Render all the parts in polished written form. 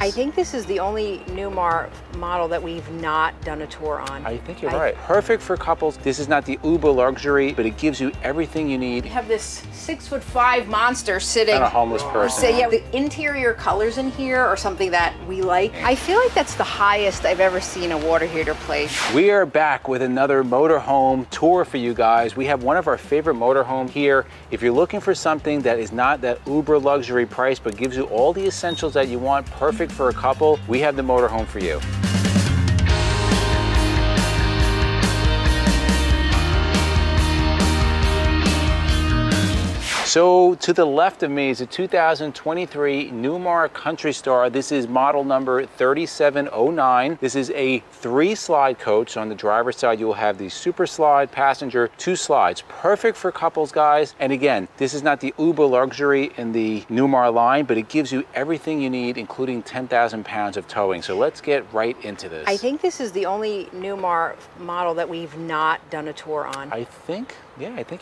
I think this is the only Newmar model that we've not done a tour on. I think you're right. Perfect for couples. This is not the uber luxury, but it gives you everything you need. We have this 6'5" monster sitting. And a homeless person. So yeah, the interior colors in here are something that we like. I feel like that's the highest I've ever seen a water heater place. We are back with another motorhome tour for you guys. We have one of our favorite motorhomes here. If you're looking for something that is not that uber luxury price, but gives you all the essentials that you want, perfect for a couple, we have the motorhome for you. So to the left of me is a 2023 Newmar Kountry Star. This is model number 3709. This is a 3-slide coach. On the driver's side, you will have the super slide, passenger, 2 slides. Perfect for couples, guys. And again, this is not the uber luxury in the Newmar line, but it gives you everything you need, including 10,000 pounds of towing. So let's get right into this. I think this is the only Newmar model that we've not done a tour on. I think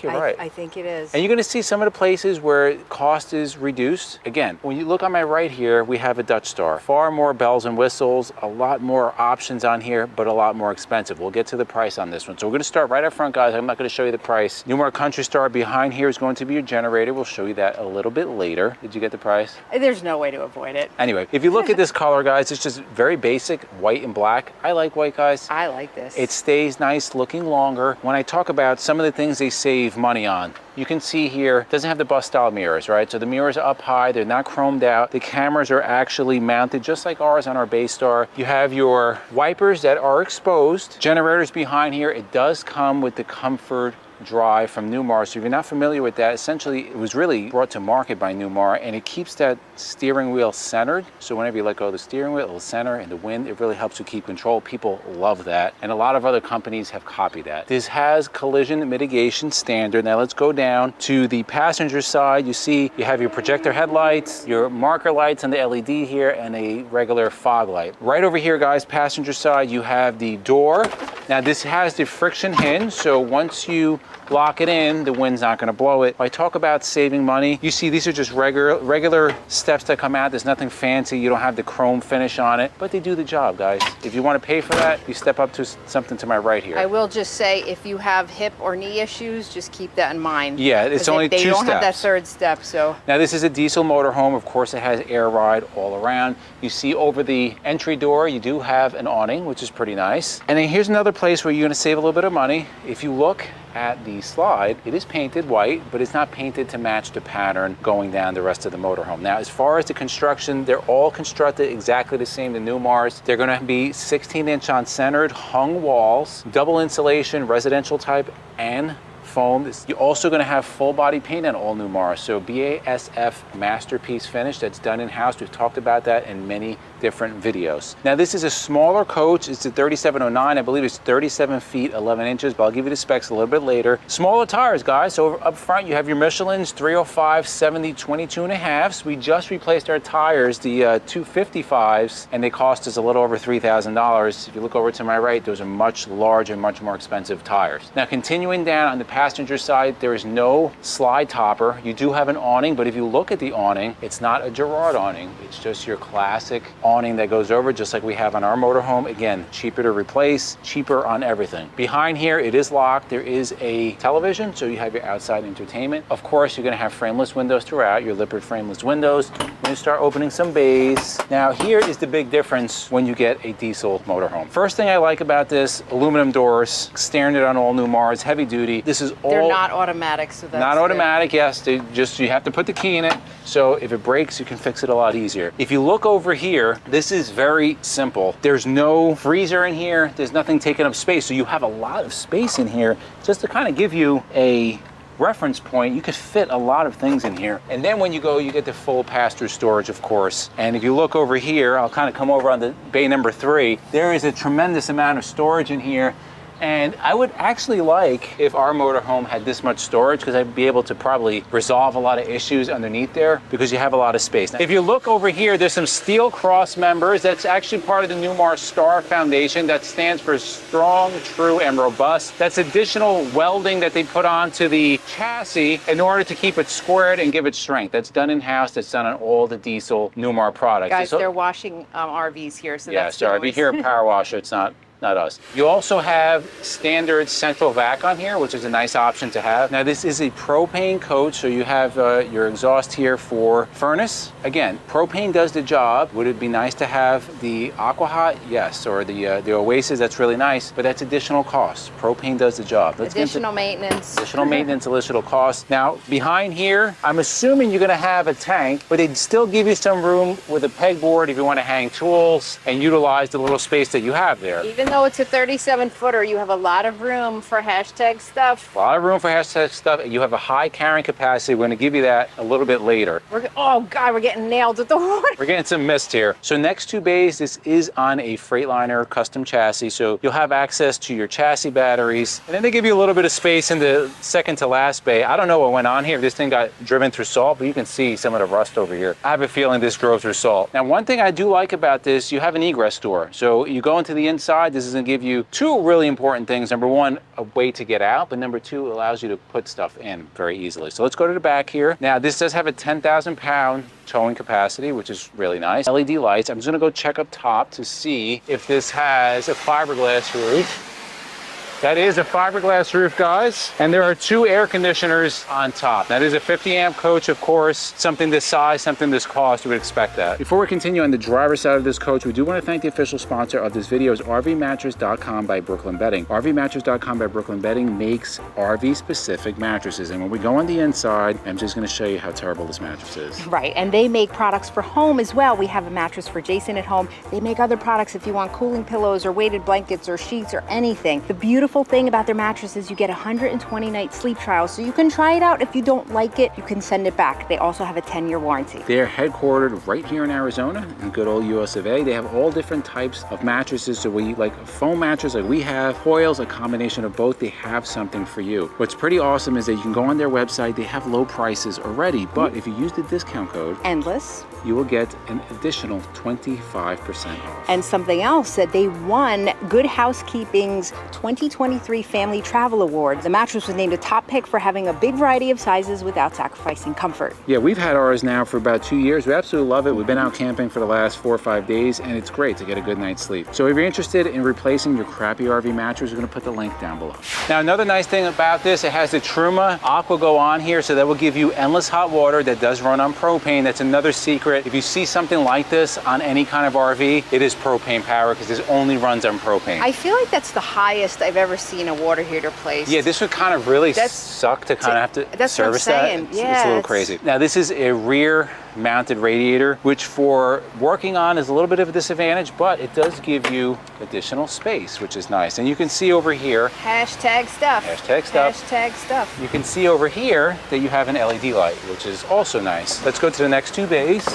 you're right. I think it is. And you're going to see some of the places where cost is reduced. Again, when you look on my right here, we have a Dutch Star. Far more bells and whistles, a lot more options on here, but a lot more expensive. We'll get to the price on this one. So we're going to start right up front, guys. I'm not going to show you the price. Newmar Kountry Star behind here is going to be your generator. We'll show you that a little bit later. Did you get the price? There's no way to avoid it. Anyway, if you look at this color, guys, it's just very basic, white and black. I like white, guys. I like this. It stays nice, looking longer. When I talk about some of the things they save money on, you can see here, it doesn't have the bus style mirrors, right? So the mirrors are up high, they're not chromed out. The cameras are actually mounted just like ours on our base Star. You have your wipers that are exposed. Generators behind here. It does come with the comfort drive from Newmar. So if you're not familiar with that, essentially it was really brought to market by Newmar, and it keeps that steering wheel centered. So whenever you let go of the steering wheel, it'll center, and the wind, it really helps you keep control. People love that, and a lot of other companies have copied that. This has collision mitigation standard. Now let's go down to the passenger side. You see you have your projector headlights, your marker lights on the LED here, and a regular fog light. Right over here, guys, passenger side, you have the door. Now this has the friction hinge, so once you lock it in, the wind's not going to blow it. If I talk about saving money, you see these are just regular steps that come out. There's nothing fancy. You don't have the chrome finish on it, but they do the job, guys. If you want to pay for that, you step up to something to my right here. I will just say, if you have hip or knee issues, just keep that in mind. Yeah, it's only 2 steps. They don't have that 3rd step, so. Now this is a diesel motorhome. Of course, it has air ride all around. You see over the entry door, you do have an awning, which is pretty nice. And then here's another place where you're going to save a little bit of money. If you look at the slide, it is painted white, but it's not painted to match the pattern going down the rest of the motorhome. Now, as far as the construction, they're all constructed exactly the same, the Newmars. They're going to be 16-inch on centered hung walls, double insulation, residential type, and foam. You're also going to have full body paint on all Newmars. So BASF masterpiece finish that's done in-house. We've talked about that in many different videos. Now this is a smaller coach. It's a 3709. I believe it's 37 feet 11 inches, but I'll give you the specs a little bit later. Smaller tires, guys. So up front you have your Michelin's 305 70 22.5s. We just replaced our tires, the 255s, and they cost us a little over $3,000. If you look over to my right, those are much larger, much more expensive tires. Now continuing down on the passenger side, there is no slide topper. You do have an awning, but if you look at the awning, it's not a Girard awning. It's just your classic awning that goes over, just like we have on our motorhome. Again, cheaper to replace, cheaper on everything. Behind here, it is locked. There is a television, so you have your outside entertainment. Of course, you're gonna have frameless windows throughout, your Lippert frameless windows. When you start opening some bays. Now, here is the big difference when you get a diesel motorhome. First thing I like about this, aluminum doors, standard on all Newmars, heavy duty. This is all— They're not automatic, so that's not automatic, good. yes. You have to put the key in it, so if it breaks, you can fix it a lot easier. If you look over here, this is very simple. There's no freezer in here. There's nothing taking up space. So you have a lot of space in here. Just to kind of give you a reference point, you could fit a lot of things in here. And then when you go, you get the full pass-through storage, of course. And if you look over here, I'll kind of come over on the bay number 3. There is a tremendous amount of storage in here. And I would actually like if our motorhome had this much storage, because I'd be able to probably resolve a lot of issues underneath there because you have a lot of space. Now, if you look over here, there's some steel cross members. That's actually part of the Newmar Star Foundation. That stands for strong, true, and robust. That's additional welding that they put onto the chassis in order to keep it squared and give it strength. That's done in-house. That's done on all the diesel Newmar products. Guys, they're washing RVs here, so yeah, that's sorry, if you hear a power washer, it's not us. You also have standard central vac on here, which is a nice option to have. Now, this is a propane coach, so you have your exhaust here for furnace. Again, propane does the job. Would it be nice to have the Aqua Hot? Yes, or the Oasis, that's really nice, but that's additional cost. Propane does the job. Additional maintenance. Additional maintenance, additional cost. Now, behind here, I'm assuming you're gonna have a tank, but they'd still give you some room with a pegboard if you wanna hang tools and utilize the little space that you have there. Even though it's a 37-footer, you have a lot of room for hashtag stuff. A lot of room for hashtag stuff. You have a high carrying capacity. We're going to give you that a little bit later. Oh God, we're getting nailed with the water. We're getting some mist here. So next two bays, this is on a Freightliner custom chassis. So you'll have access to your chassis batteries. And then they give you a little bit of space in the second to last bay. I don't know what went on here. This thing got driven through salt, but you can see some of the rust over here. I have a feeling this drove through salt. Now, one thing I do like about this, you have an egress door. So you go into the inside, this is going to give you two really important things. Number one, a way to get out, but number two, it allows you to put stuff in very easily. So let's go to the back here. Now, this does have a 10,000-pound towing capacity, which is really nice. LED lights. I'm just gonna go check up top to see if this has a fiberglass roof. That is a fiberglass roof, guys. And there are two air conditioners on top. That is a 50-amp coach, of course. Something this size, something this cost, you would expect that. Before we continue on the driver's side of this coach, we do want to thank the official sponsor of this video is RVmattress.com by Brooklyn Bedding. RVmattress.com by Brooklyn Bedding makes RV-specific mattresses. And when we go on the inside, I'm just going to show you how terrible this mattress is. Right, and they make products for home as well. We have a mattress for Jason at home. They make other products if you want cooling pillows or weighted blankets or sheets or anything. The beautiful thing about their mattress is you get a 120-night sleep trial, so you can try it out. If you don't like it, you can send it back. They also have a 10-year warranty. They're headquartered right here in Arizona, in good old US of A. They have all different types of mattresses, so we like a foam mattress like we have, coils, a combination of both. They have something for you. What's pretty awesome is that you can go on their website. They have low prices already, but if you use the discount code Endless, you will get an additional 25% off. and something else that they won Good Housekeeping's 2023 Family Travel Award. The mattress was named a top pick for having a big variety of sizes without sacrificing comfort. Yeah, we've had ours now for about 2 years. We absolutely love it. We've been out camping for the last 4 or 5 days, and it's great to get a good night's sleep. So if you're interested in replacing your crappy RV mattress, we're gonna put the link down below. Now, another nice thing about this, it has the Truma Aqua Go on here, so that will give you endless hot water that does run on propane. That's another secret. If you see something like this on any kind of RV, it is propane power because this only runs on propane. I feel like that's the highest I've ever seen a water heater place. Yeah, this would kind of really suck to kind of have to service that. It's a little crazy. Now, this is a rear mounted radiator, which for working on is a little bit of a disadvantage, but it does give you additional space, which is nice. And you can see over here, hashtag stuff. Hashtag stuff. Hashtag stuff. You can see over here that you have an LED light, which is also nice. Let's go to the next two bays.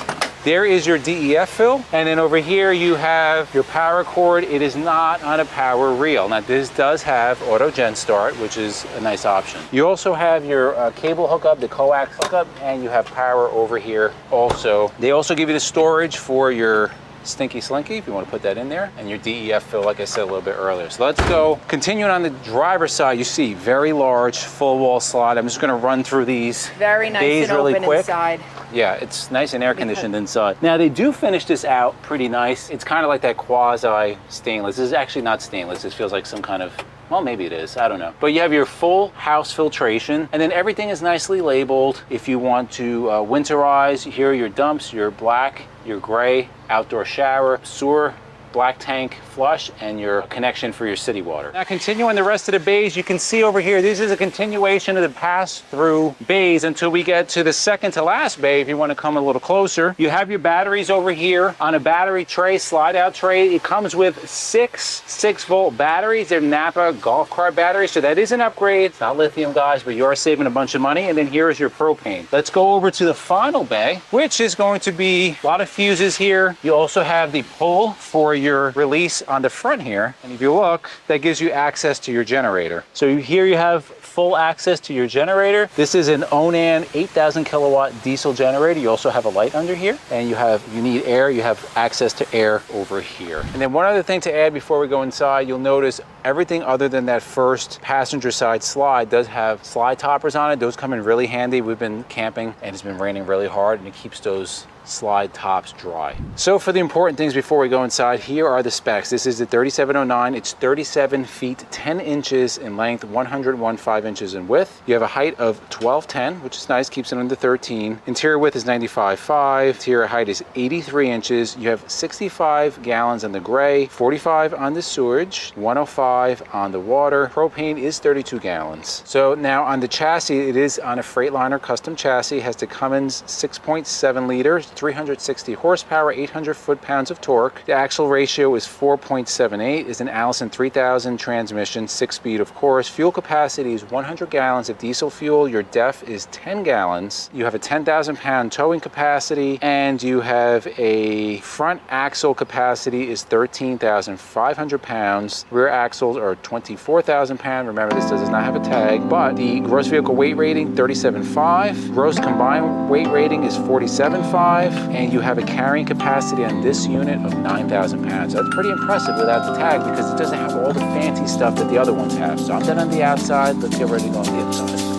There is your DEF fill, and then over here you have your power cord. It is not on a power reel. Now, this does have auto gen start, which is a nice option. You also have your cable hookup, the coax hookup, and you have power over here also. They also give you the storage for your Stinky Slinky, if you want to put that in there, and your DEF fill, like I said a little bit earlier. So let's go. Continuing on the driver's side, you see very large full wall slide. I'm just going to run through these very nice bays and really open quick. Inside. Yeah, it's nice and air conditioned inside. Now, they do finish this out pretty nice. It's kind of like that quasi stainless. This is actually not stainless. This feels like some kind of, well, maybe it is, I don't know. But you have your full house filtration, and then everything is nicely labeled. If you want to winterize, here are your dumps, your black, your gray, outdoor shower, sewer, black tank flush, and your connection for your city water. Now, continuing the rest of the bays, you can see over here, this is a continuation of the pass-through bays until we get to the second to last bay. If you want to come a little closer, you have your batteries over here on a battery tray, slide-out tray. It comes with 6 6-volt batteries. They're Napa golf cart batteries, so that is an upgrade. It's not lithium, guys, but you are saving a bunch of money. And then here is your propane. Let's go over to the final bay, which is going to be a lot of fuses here. You also have the pull for your release on the front here. And if you look, that gives you access to your generator. So here you have full access to your generator. This is an Onan 8,000 kilowatt diesel generator. You also have a light under here, and you need air, you have access to air over here. And then one other thing to add before we go inside, you'll notice everything other than that first passenger side slide does have slide toppers on it. Those come in really handy. We've been camping and it's been raining really hard, and it keeps those slide tops dry. So for the important things before we go inside, here are the specs. This is the 3709. It's 37 feet 10 inches in length, 101.5 inches in width. You have a height of 1210, which is nice, keeps it under 13. Interior width is 95.5. Interior height is 83 inches. You have 65 gallons on the gray, 45 on the sewage, 105 on the water. Propane is 32 gallons. So now on the chassis, it is on a Freightliner custom chassis. It has the Cummins 6.7 liters, 360 horsepower, 800 foot-pounds of torque. The axle ratio is 4.78, is an Allison 3000 transmission, 6-speed of course. Fuel capacity is 100 gallons of diesel fuel. Your DEF is 10 gallons. You have a 10,000 pound towing capacity, and you have a front axle capacity is 13,500 pounds. Rear axles are 24,000 pounds. Remember, this does not have a tag, but the gross vehicle weight rating, 37.5. Gross combined weight rating is 47.5. And you have a carrying capacity on this unit of 9,000 pounds. That's pretty impressive without the tag, because it doesn't have all the fancy stuff that the other ones have. So I'm done on the outside. Let's get ready to go on the inside.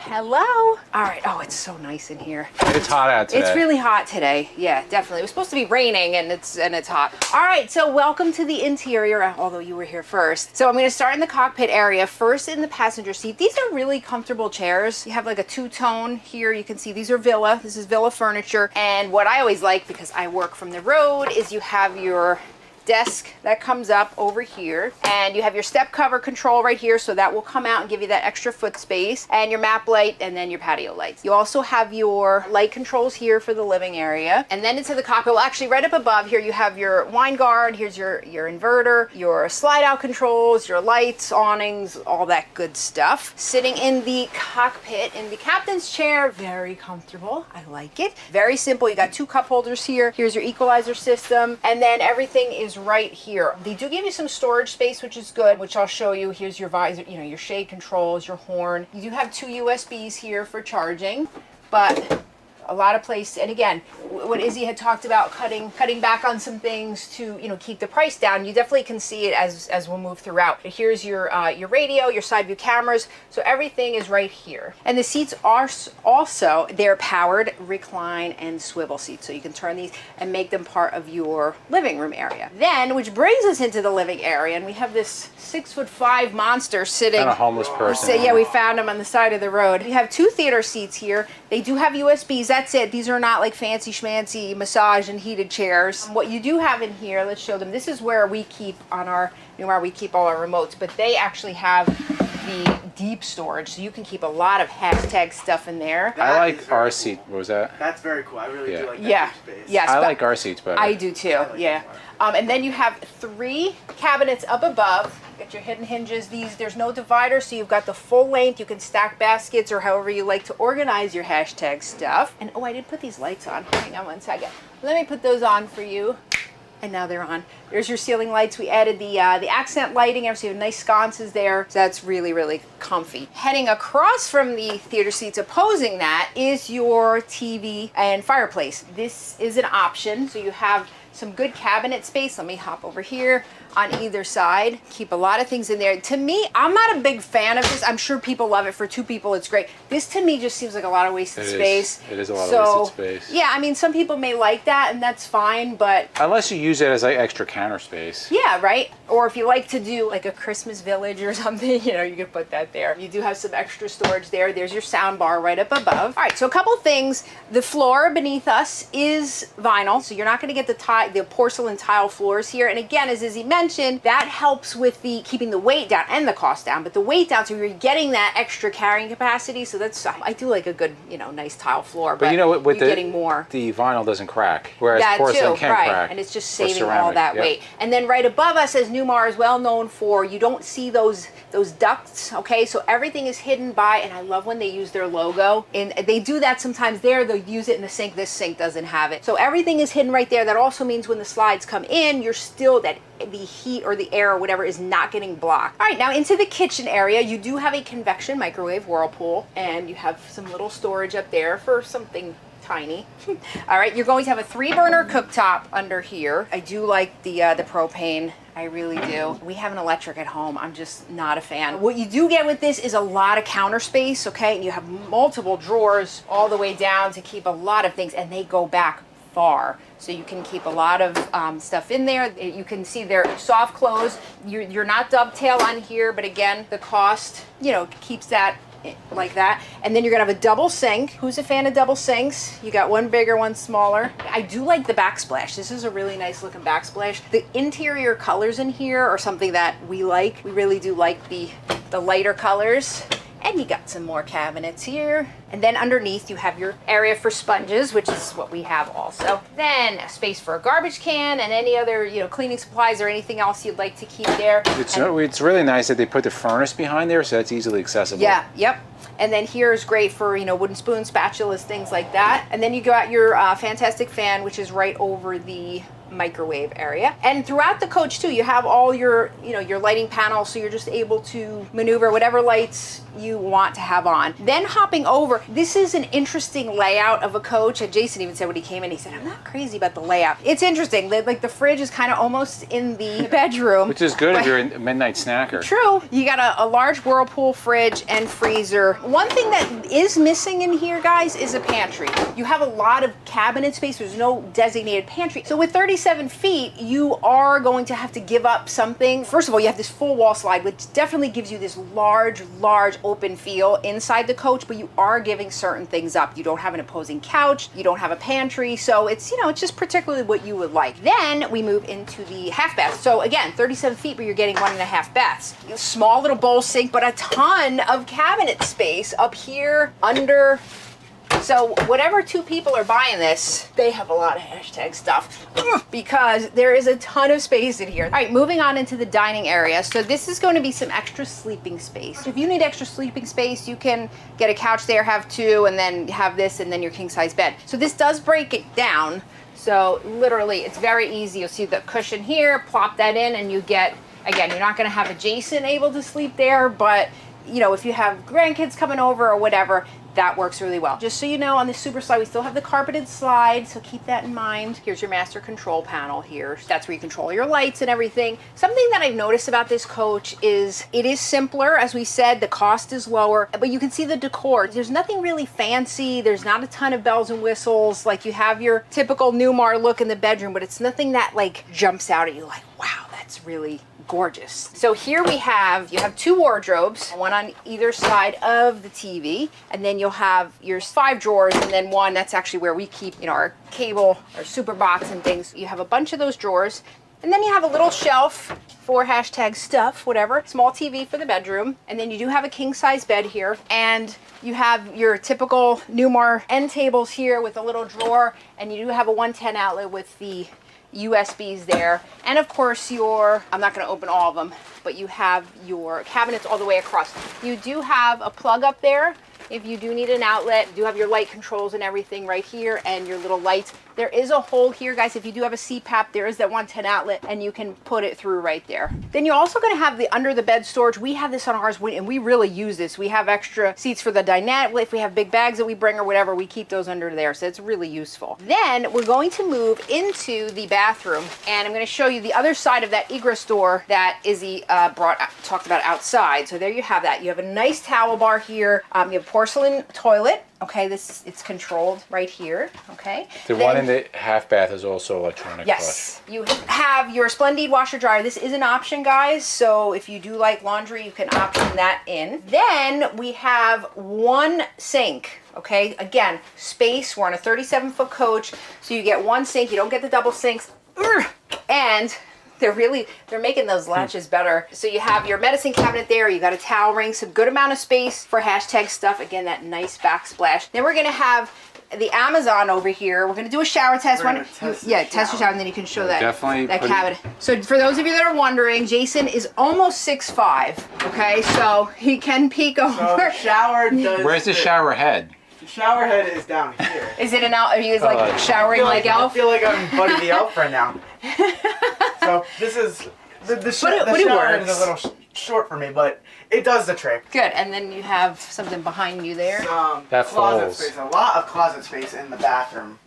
Hello. All right. Oh, it's so nice in here. It's hot out today. It's really hot today. Yeah, definitely. It was supposed to be raining, and it's hot. All right. So welcome to the interior, although you were here first. So I'm going to start in the cockpit area. First in the passenger seat. These are really comfortable chairs. You have like a two-tone here. You can see these are Villa. This is Villa furniture. And what I always like, because I work from the road, is you have your desk that comes up over here, and you have your step cover control right here, so that will come out and give you that extra foot space, and your map light, and then your patio lights. You also have your light controls here for the living area, and then into the cockpit. Well, actually right up above here you have your wine guard. Here's your inverter, your slide out controls, your lights, awnings, all that good stuff. Sitting in the cockpit in the captain's chair, very comfortable. I like it. Very simple. You got two cup holders here. Here's your equalizer system, and then everything is right here. They do give you some storage space, which is good, which I'll show you. Here's your visor, your shade controls, your horn. You do have two USBs here for charging, but a lot of place. And again, what Izzy had talked about, cutting back on some things to keep the price down. You definitely can see it as we'll move throughout. But here's your radio, your side view cameras. So everything is right here. And the seats are also, they're powered recline and swivel seats. So you can turn these and make them part of your living room area. Then, which brings us into the living area, and we have this 6'5" monster sitting. And a homeless person. So, yeah, we found him on the side of the road. We have two theater seats here. They do have USBs. That's it. These are not like fancy schmancy massage and heated chairs. What you do have in here, let's show them. This is where we keep on our Newmar, we keep all our remotes, but they actually have the deep storage, so you can keep a lot of hashtag stuff in there. I like our seat. What was that? That's very cool. I really do like that deep space. Yes, I like our seats better. I do too. Yeah. And then you have three cabinets up above. Got your hidden hinges. There's no divider, so you've got the full length. You can stack baskets or however you like to organize your hashtag stuff. And oh, I did put these lights on. Hang on one second. Let me put those on for you. And now they're on. There's your ceiling lights. We added the accent lighting, so you have nice sconces there. So that's really, really comfy. Heading across from the theater seats opposing that is your TV and fireplace. This is an option, so you have some good cabinet space. Let me hop over here on either side. Keep a lot of things in there. To me, I'm not a big fan of this. I'm sure people love it. For two people, it's great. This to me just seems like a lot of wasted space. It is a lot of wasted space. Yeah, I mean, some people may like that, and that's fine, but unless you use it as like extra counter space. Yeah, right? Or if you like to do like a Christmas village or something, you can put that there. You do have some extra storage there. There's your sound bar right up above. All right, so a couple things. The floor beneath us is vinyl, so you're not going to get the the porcelain tile floors here. And again, as Izzy mentioned, that helps with the keeping the weight down and the cost down, but the weight down, so you're getting that extra carrying capacity. So that's, I do like a good, you know, nice tile floor, but you know, with you're getting more. The vinyl doesn't crack, whereas That porcelain too, can right. crack. And it's just saving ceramic, all that weight. And then right above us, as Newmar is well known for, you don't see those ducts, okay? So everything is hidden by, and I love when they use their logo, and they do that sometimes there, they'll use it in the sink. This sink doesn't have it. So everything is hidden right there. That also means when the slides come in, you're still, that the heat or the air or whatever is not getting blocked. All right, now into the kitchen area, you do have a convection microwave whirlpool, and you have some little storage up there for something tiny. All right, you're going to have a 3-burner cooktop under here. I do like the propane. I really do. We have an electric at home. I'm just not a fan. What you do get with this is a lot of counter space, okay? And you have multiple drawers all the way down to keep a lot of things, and they go back far. So you can keep a lot of stuff in there. You can see they're soft close. You're not dovetail on here, but again, the cost, you know, keeps that like that. And then you're gonna have a double sink. Who's a fan of double sinks? You got one bigger, one smaller. I do like the backsplash. This is a really nice looking backsplash. The interior colors in here are something that we like. We really do like the lighter colors. And you got some more cabinets here. And then underneath you have your area for sponges, which is what we have also. Then a space for a garbage can and any other, you know, cleaning supplies or anything else you'd like to keep there. It's really nice that they put the furnace behind there, so that's easily accessible. Yeah, yep. And then here is great for, you know, wooden spoons, spatulas, things like that. And then you got your fantastic fan, which is right over the microwave area. And throughout the coach too, you have all your, you know, your lighting panels, so you're just able to maneuver whatever lights you want to have on. Then hopping over, this is an interesting layout of a coach. And Jason even said when he came in, he said, I'm not crazy about the layout. It's interesting. Like the fridge is kind of almost in the bedroom. Which is good if you're a midnight snacker. True. You got a large Whirlpool fridge and freezer. One thing that is missing in here, guys, is a pantry. You have a lot of cabinet space. There's no designated pantry. So with 37 feet, you are going to have to give up something. First of all, you have this full wall slide, which definitely gives you this large open feel inside the coach, but you are giving certain things up. You don't have an opposing couch, you don't have a pantry, so it's, you know, it's just particularly what you would like. Then we move into the half bath. So again, 37 feet, but you're getting 1.5 baths. Small little bowl sink, but a ton of cabinet space up here, under. So whatever 2 people are buying this, they have a lot of hashtag stuff because there is a ton of space in here. All right, moving on into the dining area. So this is going to be some extra sleeping space. If you need extra sleeping space, you can get a couch there, have 2, and then have this, and then your king size bed. So this does break it down. So literally, it's very easy. You'll see the cushion here, plop that in, and you get, again, you're not going to have a Jason able to sleep there, but you know, if you have grandkids coming over or whatever, that works really well. Just so you know, on the super slide, we still have the carpeted slide, so keep that in mind. Here's your master control panel here. That's where you control your lights and everything. Something that I've noticed about this coach is it is simpler. As we said, the cost is lower, but you can see the decor. There's nothing really fancy. There's not a ton of bells and whistles. Like you have your typical Newmar look in the bedroom, but it's nothing that like jumps out at you like, wow, that's really gorgeous. So here you have 2 wardrobes, one on either side of the TV, and then you'll have your 5 drawers, and then one that's actually where we keep, you know, our cable, our super box and things. You have a bunch of those drawers, and then you have a little shelf for hashtag stuff, whatever, small TV for the bedroom, and then you do have a king size bed here, and you have your typical Newmar end tables here with a little drawer, and you do have a 110 outlet with the USBs there, and of course I'm not going to open all of them, but you have your cabinets all the way across. You do have a plug up there if you do need an outlet. You do have your light controls and everything right here, and your little lights. There is a hole here, guys. If you do have a CPAP, there is that 110 outlet, and you can put it through right there. Then you're also going to have the under the bed storage. We have this on ours, and we really use this. We have extra seats for the dinette. If we have big bags that we bring or whatever, we keep those under there, so it's really useful. Then we're going to move into the bathroom, and I'm going to show you the other side of that egress door that Izzy talked about outside. So there you have that. You have a nice towel bar here. You have porcelain toilet. Okay, it's controlled right here. Okay. The one in the half bath is also electronic. Yes. You have your Splendid washer dryer. This is an option, guys. So if you do like laundry, you can option that in. Then we have 1 sink. Okay. Again, space. We're on a 37-foot coach, so you get 1 sink. You don't get the double sinks. And they're making those latches better. So you have your medicine cabinet there, you got a towel ring, some good amount of space for hashtag stuff. Again, that nice backsplash. Then we're gonna have the Amazon over here. We're gonna do a shower test. Test the shower, and then you can show that cabinet. So for those of you that are wondering, Jason is almost 6'5", okay? So he can peek over. So the shower does. Where's the shower head? The shower head is down here. Is it an elf? Are you like showering like Elf? I feel like I'm Buddy the Elf right now. So this is the shower head is a little short for me, but it does the trick. Good, and then you have something behind you there. That closet falls. space, a lot of closet space in the bathroom.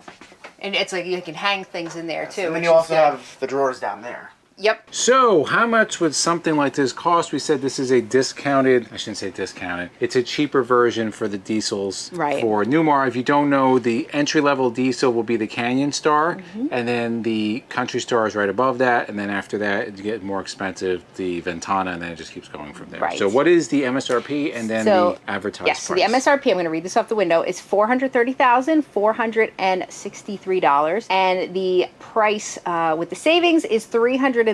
And it's like you can hang things in there too. And then you also have the drawers down there. Yep. So how much would something like this cost? We said this is a discounted, I shouldn't say discounted, it's a cheaper version for the diesels for Newmar. If you don't know, the entry-level diesel will be the Canyon Star, and then the Country Star is right above that, and then after that, you get more expensive, the Ventana, and then it just keeps going from there. So what is the MSRP and then the advertised price? So the MSRP, I'm going to read this off the window, is $430,463, and the price with the savings is $360,995.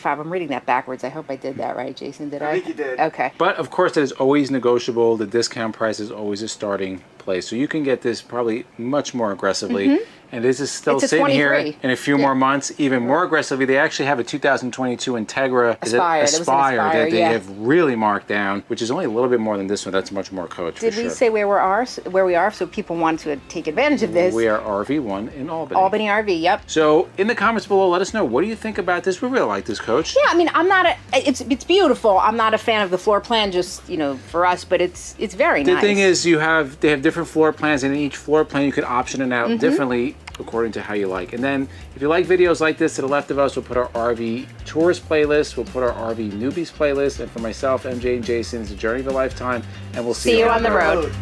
I'm reading that backwards. I hope I did that right, Jason. Did I? I think you did. Okay. But of course, that is always negotiable. The discount price is always a starting place. So you can get this probably much more aggressively. And this is still sitting here in a few more months, even more aggressively. They actually have a 2022 Integra Aspire that they have really marked down, which is only a little bit more than this one. That's much more coach. Did we say where we are? So people want to take advantage of this. We are RV1 in Albany. Albany RV, yep. So in the comments below, let us know, what do you think about this? We really like this, Coach. Yeah, I mean, I'm not it's beautiful. I'm not a fan of the floor plan, just for us, but it's very nice. The thing is, they have different floor plans, and in each floor plan you can option it out differently according to how you like. And then if you like videos like this, to the left of us, we'll put our RV tourist playlist, we'll put our RV newbies playlist, and for myself, MJ, and Jason, it's a journey of a lifetime, and we'll see you on the road.